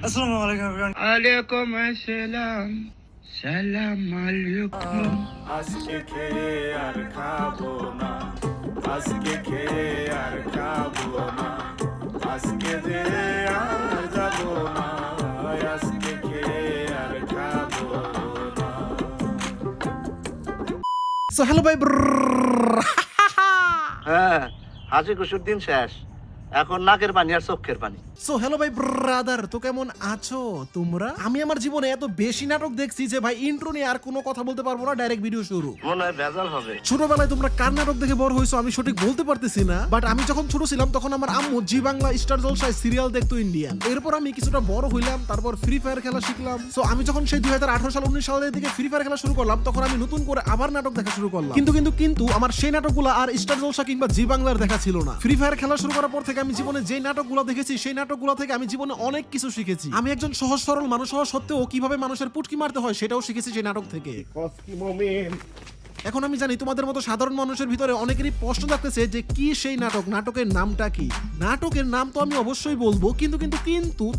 আসসালামু আলাইকুম এভরিওয়ান। আলাইকুম আসসালাম, সালাম আলাইকুম। আজকে খেয়ে আর খাবো না, আজকে খেয়ে আর খাবো না, আজকে যে আর যাবো না, আজকে খেয়ে আর খাবো না। সো হ্যালো ভাই, হ্যাঁ, হাসি খুশির দিন শেষ, এখন নাকের পানি আর চোখের পানি। সো হ্যালো ভাই ব্রাদার, তো কেমন আছো তোমরা? আমি আমার জীবনে এত বেশি নাটক দেখছি যে ভাই ইন্ট্রো নিয়ে আর কোনো কথা বলতে পারবো না, ডাইরেক্ট ভিডিও শুরু। মনে হয় ভেজাল হবে। ছোটবেলায় তোমরা কার নাটক দেখে বড় হয়েছো আমি সঠিক বলতে পারতেছি না, বাট আমি যখন ছোট ছিলাম তখন আমার আম্মু জি বাংলা স্টার জলসায় সিরিয়াল দেখতো ইন্ডিয়ান। এরপর আমি কিছুটা বড় হইলাম, তারপর ফ্রি ফায়ার খেলা শিখলাম। সো আমি যখন সেই 2018 সাল 19 সালের দিকে ফ্রি ফায়ার খেলা শুরু করলাম, তখন আমি নতুন করে আবার নাটক দেখা শুরু করলাম। কিন্তু আমার সেই নাটকগুলো আর স্টার জলসা কিংবা জি বাংলার দেখা ছিল না। ফ্রি ফায়ার খেলা শুরু করার পর থেকে আমি জীবনে যে নাটকগুলো দেখেছি সেই নাটকগুলো থেকে আমি জীবনে অনেক কিছু শিখেছি। আমি একজন সহজ সরল মানুষ হওয়া সত্ত্বেও কিভাবে মানুষের পুটকি মারতে হয় সেটাও শিখেছি সেই নাটক থেকে। এখন আমি জানি তোমাদের মতো সাধারণ মানুষের ভিতরে অনেকেরই প্রশ্ন থাকতেছে যে কি সেই নাটক, নাটকের নামটা কি। নাটকের নাম তো আমি অবশ্যই বলবো, কিন্তু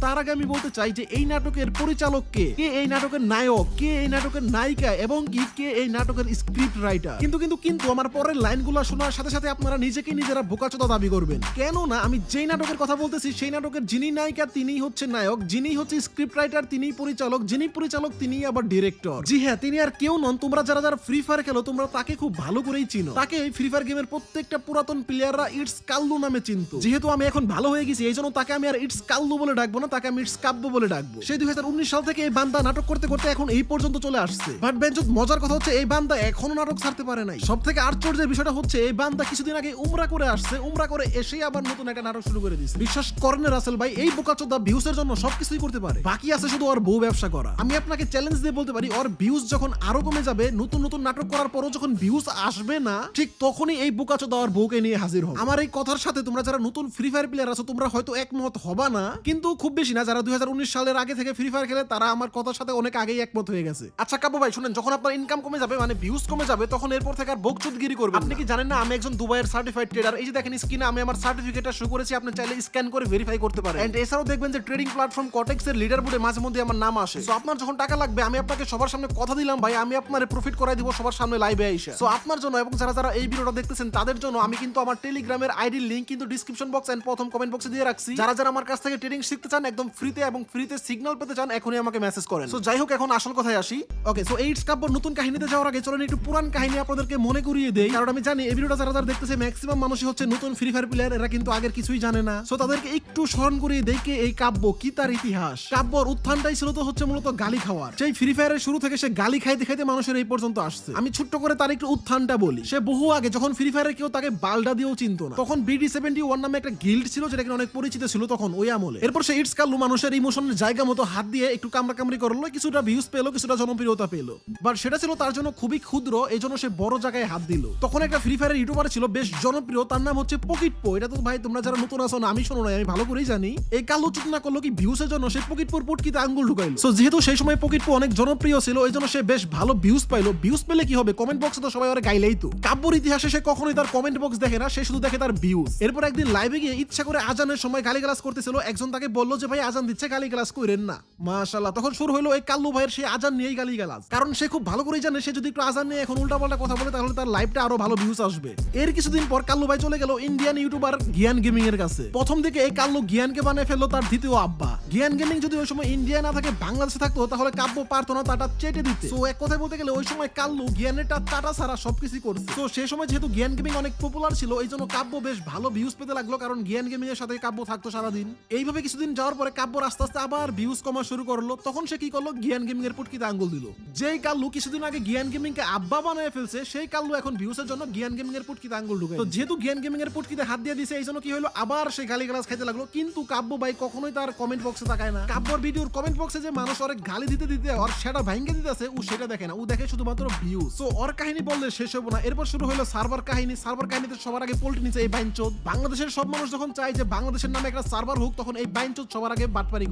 তার আগে আমি বলতে চাই যে এই নাটকের পরিচালক কে, এই নাটকের নায়ক কে, এই নাটকের নায়িকা এবং কে এই নাটকের স্ক্রিপ্ট রাইটার। কিন্তু আমার পরের লাইনগুলো শোনার সাথে সাথে আপনারা নিজেরা বোকাচোদা দাবি করবেন। কেন না আমি যেই নাটকের কথা বলতেছি সেই নাটকের যিনি নায়িকা তিনিই হচ্ছে নায়ক, যিনি হচ্ছে স্ক্রিপ্ট রাইটার তিনিই পরিচালক, যিনি পরিচালক তিনিই আবার ডিরেক্টর। জি হ্যাঁ, তিনি আর কেউ নন। তোমরা যারা ফ্রি ফায়ার খেলো তোমরা তাকে খুব ভালো করেই চিনো। তাকে এই ফ্রি ফায়ার গেমের প্রত্যেকটা পুরাতন প্লেয়াররা ইটস কাল্লু নামে চিনতো। যেহেতু আমি এখন ভালো হয়ে গেছি এই জন্য তাকে আমি আর ইটস কাল্লু বলে ডাকবো না, তাকে আমি ইটস কাব্য বলে ডাকবো। সেই 2019 সাল থেকে এই বান্দা নাটক করতে করতে এখন এই পর্যন্ত চলে আসছে। বাট বেঞ্চত মজার কথা হচ্ছে এই বান্দা এখনো নাটক ছাড়তে পারে নাই। সব থেকে আশ্চর্যের বিষয়টা হচ্ছে এই বান্দা কিছুদিন আগে উমরা করে আসছে, উমরা করে এসেই আবার নতুন একটা নাটক শুরু করে দিচ্ছে। বিশ্বাস করেন রাসেল ভাই, এই বোকাচোদা ভিউজের জন্য সবকিছুই করতে পারে, বাকি আছে শুধু ওর বউ ব্যবসা করা। আমি আপনাকে চ্যালেঞ্জ দিয়ে বলতে পারি ওর ভিউজ যখন আরো কমে যাবে, নতুন নাটক করার পরও যখন ভিউজ আসবে না, ঠিক তখনই এই বোকাচোদা ওর বউকে নিয়ে হাজির হবে। আমার এই কথার সাথে তোমরা যারা নতুন ফ্রি ফায়ার প্লেয়ার আছো তোমরা হয়তো একমত হবা না, কিন্তু খুব বেশি না। যারা 2019 সালের আগে থেকে ফ্রি ফায়ার খেলে তারা আমার কথার সাথে অনেক আগেই একমত হয়ে গেছে। আচ্ছা কাব্য ভাই শুনেন, যখন আপনার ইনকাম কমে যাবে মানে ভিউজ কমে যাবে, তখন এরপর থেকে আর বকচুদগিরি করবেন। আপনি কি জানেন না আমি একজন দুবাইয়ের সার্টিফাইড ট্রেডার? এই যে দেখেন স্ক্রিনে আমি আমার সার্টিফিকেটটা শো করেছি, আপনি চাইলে স্ক্যান করে ভেরিফাই করতে পারেন। এন্ড এছাড়াও দেখবেন যে ট্রেডিং প্ল্যাটফর্ম কটেক্স এর লিডার বোর্ডে মাঝে মধ্যে আমার নাম আসে। সো আপনার যখন টাকা লাগবে আমি আপনাকে সবার সামনে কথা দিলাম ভাই, আমি আপনারে প্রফিট করাই দিব সবার সামনে লাইভে আইসা। সো আপনার জন্য এবং যারা এই ভিডিওটা দেখতেছেন তাদের জন্য আমি কিন্তু আমার টেলিগ্রামের আইডির লিংক কিন্তু ডেসক্রিপশন বক্স এন্ড প্রথম কমেন্ট বক্সে দিয়ে রাখছি। যারা আমার কাছ থেকে ট্রেডিং শিখতে চান একদম ফ্রিতে এবং ফ্রিতে সিগন্যাল পেতে চান, এখনই আমাকে মেসেজ করেন। সো যাই হোক, এখন আসল কথায় আসি। ওকে, সো এইটস কাব্যর নতুন কাহিনীতে যাওয়ার আগে চলেন একটু পুরান কাহিনী আপনাদেরকে মনে করিয়ে দেই, কারণ আমি জানি এই ভিডিওটা যারা দেখতেছে ম্যাক্সিমাম মানুষই হচ্ছে নতুন ফ্রি ফায়ার প্লেয়ার, এরা কিন্তু আগের কিছুই জানে না। সো তাদেরকে একটু স্মরণ করিয়ে দেই কে এই কাব্য, কি তার ইতিহাস। কাব্যর উত্থানটাই ছিল তো হচ্ছে মূলত গালি খাওয়ার। সেই ফ্রি ফায়ারের শুরু থেকে সে গালি খাইতে খাইতে মানুষের এই পর্যন্ত আসছে। আমি ছোট্ট করে তার একটু উত্থানটা বলি। সে বহু আগে যখন ফ্রি ফায়ারে কেউ তাকে বালডা দিয়েও চিনতো না, তখন BD71 নামে একটা গিল্ড ছিল যেটা কিনা অনেক পরিচিত ছিল তখন ওই আমলে। এরপর সে ইটস কাল্লু মানুষের ইমোশনের জায়গা মতো হাত দিয়ে একটু কামড়াকামড়ি করলো, কিছুটা ভিউজ পেলো, কিছুটা জনপ্রিয়তা পেলো। বাট সেটা ছিল তার জন্য খুবই ক্ষুদ্র, এই জন্য সে বড় জায়গায় হাত দিল। তখন একটা ফ্রি ফায়ারের ইউটিউবার ছিল বেশ জনপ্রিয়, তার নাম হচ্ছে পকিটপো। এটা তো ভাই তোমরা যারা নতুন আছো না, আমি শোনো না, আমি ভালো করেই জানি। এই কাল্লু চুতনা করলো কি ভিউজের জন্য সে পকিটপোর পুটকিতে আঙ্গুল ঢুকাইলো। সো যেহেতু সেই সময় পকিটপো অনেক জনপ্রিয় ছিল, এই জন্য সে বেশ ভালো ভিউজ পাইলো। ভিউজ পেলে কি হবে, কমেন্ট বক্সে তো সবাই ওরে গাইলেই তো। কাব্যর ইতিহাসে সে কখনোই তার কমেন্ট বক্স দেখে না, সে শুধু দেখে তার ভিউজ। এরপর একদিন লাইভে গিয়ে ইচ্ছা করে আজানের সময় গালিগালাজ করতেছিল, একজন তাকে বললো যে ভাই আজান দিচ্ছে, গালিগালাজ করেন না। মাশাআল্লাহ, তখন শুরু হলো এই কাল্লু ভাইয়ের সেই আজান নিয়েই গালিগালাজ, কারণ সে খুব ভালো করেই জানে সে যদি একটু আজান নিয়ে এখন উল্টাপাল্টা কথা বলে তাহলে তার লাইভটা আরো ভালো ভিউজ আসবে। এর কিছুদিন পর কাল্লু ভাই চলে গেল ইন্ডিয়ান ইউটিউবার গিয়ান গেমিং এর কাছে। প্রথম দিকে এই কাল্লু গিয়ানকে বানিয়ে ফেললো তার দ্বিতীয় আব্বা। গিয়ান গেমিং যদি ওই সময় ইন্ডিয়া না থাকে বাংলাদেশে থাকতো তাহলে কাব্য পারতো না তাটা চেটে দিতে। সো এক কথায় বলতে গেলে ওই সময় কাল্লু গিয়ানের টাটা ছাড়া সবকিছু করছে। তো সেই সময় যেহেতু গিয়ান গেমিং অনেক পপুলার ছিল, এই জন্য কাব্য বেশ ভালো ভিউজ পেতে লাগলো, কারণ গিয়ান গেমিং এর সাথে কাব্য থাকতো সারাদিন। এইভাবে কিছুদিন যাওয়ার পরে কাব্য আস্তে আস্তে আবার ভিউজ কমা শুরু করলো। তখন সে কি করলো, গিয়ান গেমিং এর পুটকিতে আঙ্গুল দিল। যেই কাল্লু কিছুদিন আগে গিয়ান গেমিং কে আব্বা বানায় ফেলছে, সেই কাল্লু এখন ভিউজের জন্য গিয়ান গেমিং এর পুটকিতে আঙ্গুল ঢুকায়। তো যেহেতু গিয়ান গেমিং এর পুটকিতে হাত দিয়ে দিয়েছে, এই জন্য কি হলো, আবার সে গালিগালাজ খাইতে লাগলো। কিন্তু কাব্য ভাই কখনোই তার কমেন্ট বক্সে তাকায় না। কাব্যর ভিডিওর কমেন্ট বক্সে যে মানুষ অনেক গালি দিতে দিতে আর সেটা ভাঙ্গে দিতেছে, ও সেটা দেখে না, ও দেখে শুধুমাত্র ভিউজ। সো ওর কাহিনী বললে শেষ হবো না। এরপর শুরু হলো সার্ভার কাহিনী। সার্ভার কাহিনীতে সবার আগে পল্টি নিচে এই বাইনচোদ। বাংলাদেশের সব মানুষ যখন চায় যে বাংলাদেশের নামে একটা সার্ভার হোক, তখন এই বাইনচোদ সবার আগে বাটপারি।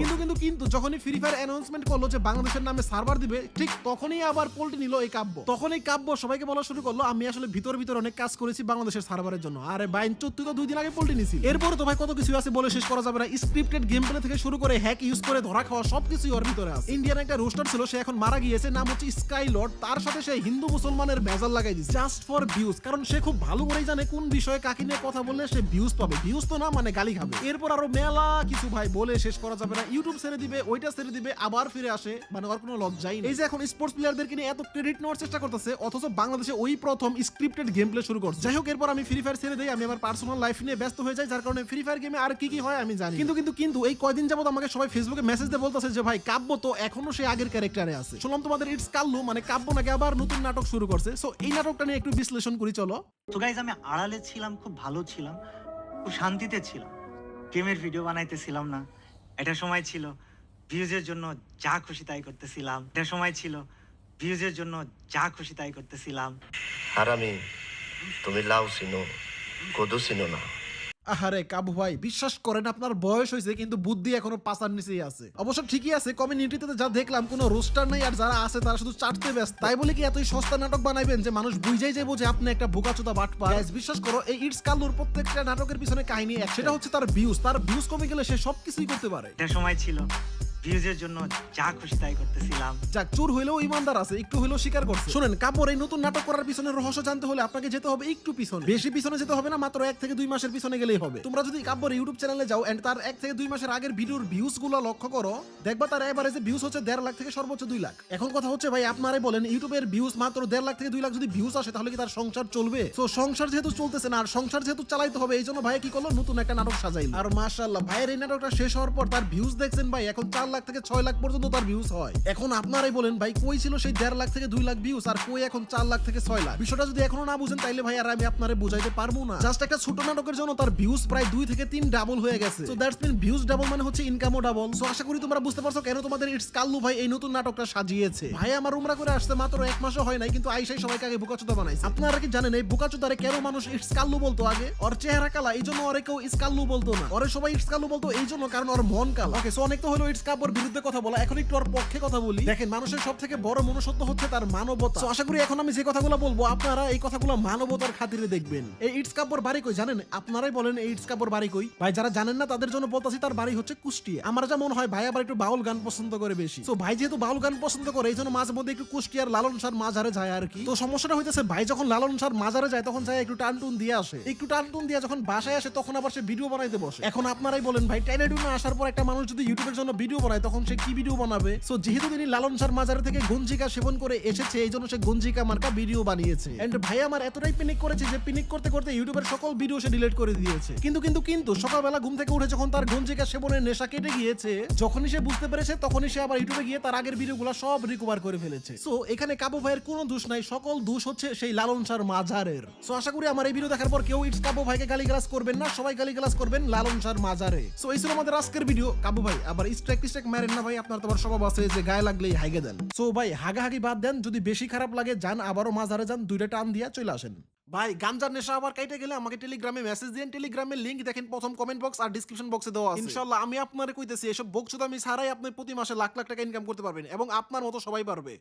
কিন্তু যখনই ফ্রি ফায়ার অ্যানাউন্সমেন্ট করলো যে বাংলাদেশের নামে সার্ভার দিবে, ঠিক তখনই আবার পল্টি নিল এই কাব্য। তখন এই কাব্য সবাইকে বলা শুরু করলো, আমি আসলে ভিতর অনেক কাজ করেছি বাংলাদেশের সার্ভারের জন্য। আরে বাইনচোদ, তুই তো 2 দিন আগে পল্টি নিছিস। এরপর তো ভাই কত কিছু আছে, বলে শেষ করা যাবে না। স্ক্রিপ্টেড গেম প্লে থেকে শুরু করে হ্যাক ইউজ করে ধরা খাওয়া সবকিছুই ওর ভিতরে আছে। ইন্ডিয়ান একটা রোস্টার ছিল, সে এখন মারা গিয়েছে, নাম হচ্ছে স্কাই লর্ড। তার সাথে সে হিন্দু মুসলমানের ভেজাল লাগাই দিচ্ছে জাস্ট ফর ভিউজ, কারণ সে খুব ভালো করেই জানে কোন বিষয়ে কাকে নিয়ে কথা বললে সে ভিউজ পাবে। ভিউজ তো না মানে গালি খাবে। এরপর আরো মেলা কিছু ভাই, বলে শেষ করা যাবে না। ইউটিউব ছেড়ে দিবে, ওইটা ছেড়ে দিবে, আবার ফিরে আসে, মানে ওর কোনো লজ্জাই নেই। এই যে এখন স্পোর্টস প্লেয়ারদেরকে নিয়ে এত ক্রেডিট নেওয়ার চেষ্টা করতেছে, অথচ বাংলাদেশে ওই প্রথম স্ক্রিপ্টেড গেম প্লে শুরু করছে। যাই হোক, এরপর আমি ফ্রি ফায়ার ছেড়ে দেই, আমি আমার পার্সোনাল লাইফ নিয়ে ব্যস্ত হয়ে যাই, যার কারণে ফ্রি ফায়ার গেমে আর কি হয় আমি জানি। কিন্তু এই কয়দিন যাবত আমাকে সবাই ফেসবুকে মেসেজ দিয়ে বলতেছে যে ভাই কাব্য তো এখনো সে আগের ক্যারেক্টারে আছে। শুনলাম তোমাদের ইটস কাল্লু মানে কাব্য নাকি আবার নতুন নাটক শুরু করছে। সো এই নাটকটা নিয়ে একটু বিশ্লেষণ করি চলো। তো গাইজ, আমি আড়ালে ছিলাম, খুব ভালো ছিলাম, খুব শান্তিতে ছিলাম, গেমের ভিডিও বানাইতেছিলাম না। এটা সময় ছিল ভিউজের জন্য যা খুশি তাই করতেছিলাম। এটা সময় ছিল ভিউজের জন্য যা খুশি তাই করতেছিলাম। হারামি, তুমি লাউ চিনো, কদু চিনো না। আহারে কাবু ভাই, বিশ্বাস করেন আপনার বয়স হয়েছে কিন্তু বুদ্ধি এখনো পাঁচার নিচেই আছে। অবশ্য ঠিকই আছে, কমিউনিটিতে যা দেখলাম কোনো রোস্টার নেই, আর যারা আছে তারা শুধু চাটতে ব্যস্ত। তাই বলে কি এতই সস্তা নাটক বানাইবেন যে মানুষ বুঝাই যাইবো যে আপনি একটা বোকাচোদা বাটপার? বিশ্বাস করো, এই ইটস কাল্লুর প্রত্যেকটা নাটকের পিছনে কাহিনী এক, সেটা হচ্ছে তার ভিউজ। তার ভিউজ কমে গেলে সে সবকিছুই করতে পারে। এটা সময় ছিল ভিউজের জন্য যা খুশি তাই করতেছিলাম। যাক, চোর হইলেও ইমানদার আছে, একটু হইলেও স্বীকার করছে। শুনেন, কাপড় এই নতুন নাটক করার পিছনে রহস্য জানতে হলে আপনাকে যেতে হবে একটু পিছনে। বেশি পিছনে যেতে হবে না, মাত্র 1 থেকে 2 মাসের পিছনে গেলেই হবে। তোমরা যদি কাপড় ইউটিউব চ্যানেলে যাও এন্ড তার 1 থেকে 2 মাসের আগের ভিডিওর ভিউজ গুলো লক্ষ্য করো, দেখবা তার এভারেজে ভিউজ হচ্ছে 1.5 লাখ থেকে সর্বোচ্চ 2 লাখ। এখন কথা হচ্ছে ভাই, আপনারাই বলেন, ইউটিউবের ভিউজ মাত্র 1.5 লাখ থেকে 2 লাখ যদি ভিউজ আসে, তাহলে কি তার সংসার চলবে? তো সংসার যেহেতু চলতেছে না, আর সংসার যেহেতু চালাইতে হবে, এই জন্য ভাই কি করলো, নতুন একটা নাটক সাজাইল। আর মাশাআল্লাহ, ভাইয়ের এই নাটকটা শেষ হওয়ার পর তার ভিউজ দেখছেন ভাই, এখন 4 লাখ থেকে 6 লাখ পর্যন্ত তার ভিউজ হয়। এখন আপনারাই বলেন ভাই, কই ছিল সেই 1.5 লাখ থেকে 2 লাখ ভিউজ, আর কই এখন 4 লাখ থেকে 6 লাখ? বিষয়টা যদি এখনো না বুঝেন, তাইলে ভাই আর আমি আপনারে বুঝাইতে পারবো না। জাস্ট একটা ছোট নাটকের জন্য তার ভিউজ প্রায় 2 থেকে 3 ডাবল হয়ে গেছে। So that's mean views double মানে হচ্ছে ইনকামও ডাবল। সো আশা করি তোমরা বুঝতে পারছো কেন তোমাদের ইটস কাল্লু ভাই এই নতুন নাটকটা সাজিয়েছে। ভাই আমার উমরা করে আসছে মাত্র 1 মাসও হয় নাই, কিন্তু আইসাই সবাইকে আগে বোকাচোদা বানাইছে। আপনারা কি জানেন এই বোকাচোদারে কেন মানুষ ইটস কাল্লু বলতো আগে? ওর চেহারা কালা, এই জন্য ওরে কেউ ইটস কাল্লু বলতো না। ওরে সবাই ইটস কাল্লু বলতো এই জন্য কারণ ওর মন কালো। ওকে, সো অনেক তো হলো ইটস কাব্যর বিরুদ্ধে কথা বলা, এখন একটু ওর পক্ষে কথা বলি। দেখেন, মানুষের সব থেকে বড় মনুষ্যত্ব হচ্ছে তার মানবতা। সো আশা করি এখন আমি যে কথাগুলো বলবো আপনারা এই কথাগুলো মানবতার খাতিরে দেখবেন। এই ইটস কাব্যর বাড়ি কই জানেন? আপনারাই বলেন এই ইটস কাব্যর বাড়ি কই? ভাই যারা জানেন না তাদের জন্য বলতাছি, তার বাড়ি হচ্ছে কুষ্টিয়া। আমার যা মনে হয় ভাই আবার একটু বাউল গান পছন্দ করে বেশি। সো ভাই যেহেতু বাউল গান পছন্দ করে, এই জন্য মাঝে মধ্যে একটু কুষ্টিয়ার লালন সার মাজারে যায় আর কি। তো সমস্যাটা হইতেছে, ভাই যখন লালন সার মাজারে যায় তখন যায় একটু টানটুন দিয়ে আসে। একটু টানটুন দিয়ে যখন বাসায় আসে তখন আবার সে ভিডিও বানাইতে বসে। এখন আপনারাই বলেন ভাই, টাইনাটুনে আসার পর একটা মানুষ যদি ইউটিউবের জন্য ভিডিও বানায়, তখন সে কি ভিডিও বানাবে? সো যেহেতু তিনি লালন সার মাজারে থেকে গঞ্জিকা সেবন করে এসেছে, এই জন্য সে গঞ্জিকা মার্কা ভিডিও বানিয়েছে। এন্ড ভাই আমার এতটাই পিনিক করেছে যে পিনিক করতে করতে ইউটিউবের সকল ভিডিও সে ডিলিট করে দিয়েছে। কিন্তু সকালবেলা ঘুম থেকে উঠে যখন তার গঞ্জিকা সেবনের নেশা কেটে গিয়েছে, যখনই সে বুঝতে পেরেছে, তখনই সে আবার ইউটিউবে গিয়ে তার আগের ভিডিওগুলো সব রিকভার করে ফেলেছে। সো এখানে কাবু ভাইয়ের কোনো দোষ নাই, সকল দোষ হচ্ছে সেই লালন সার মাজারের। সো আশা করি আমার এই ভিডিও দেখার পর কেউ ইটস কাবু ভাইকে গালিগালাজ করবেন না, সবাই গালিগালাজ করবেন লালন সার মাজারে। সো এই ছিল আমাদের আজকের ভিডিও। কাবু ভাই আবার স্ট্রাইক মারেন না ভাই, আপনার তো আবার স্বভাব আছে যে গায়ে লাগলেই হাইগে দেন। সো ভাই হাগাহাগি বাদ দেন, যদি বেশি খারাপ লাগে যান আবারও মাজারে যান, 2টা টান দিয়া চলে আসেন। ভাই গাঞ্জার নেশা আবার কাইটে গেলে আমাকে টেলিগ্রামে মেসেজ দিন। টেলিগ্রামের লিংক দেখেন প্রথম কমেন্ট বক্স আর ডেসক্রিপশন বক্সে দেওয়া আছে। ইনশাআল্লাহ আমি আপনারে কইতেছি, এসব বকচোদামি ছাড়াই আপনি প্রতি মাসে লাখ লাখ টাকা ইনকাম করতে পারবেন, এবং আপনার মতো সবাই পারবে।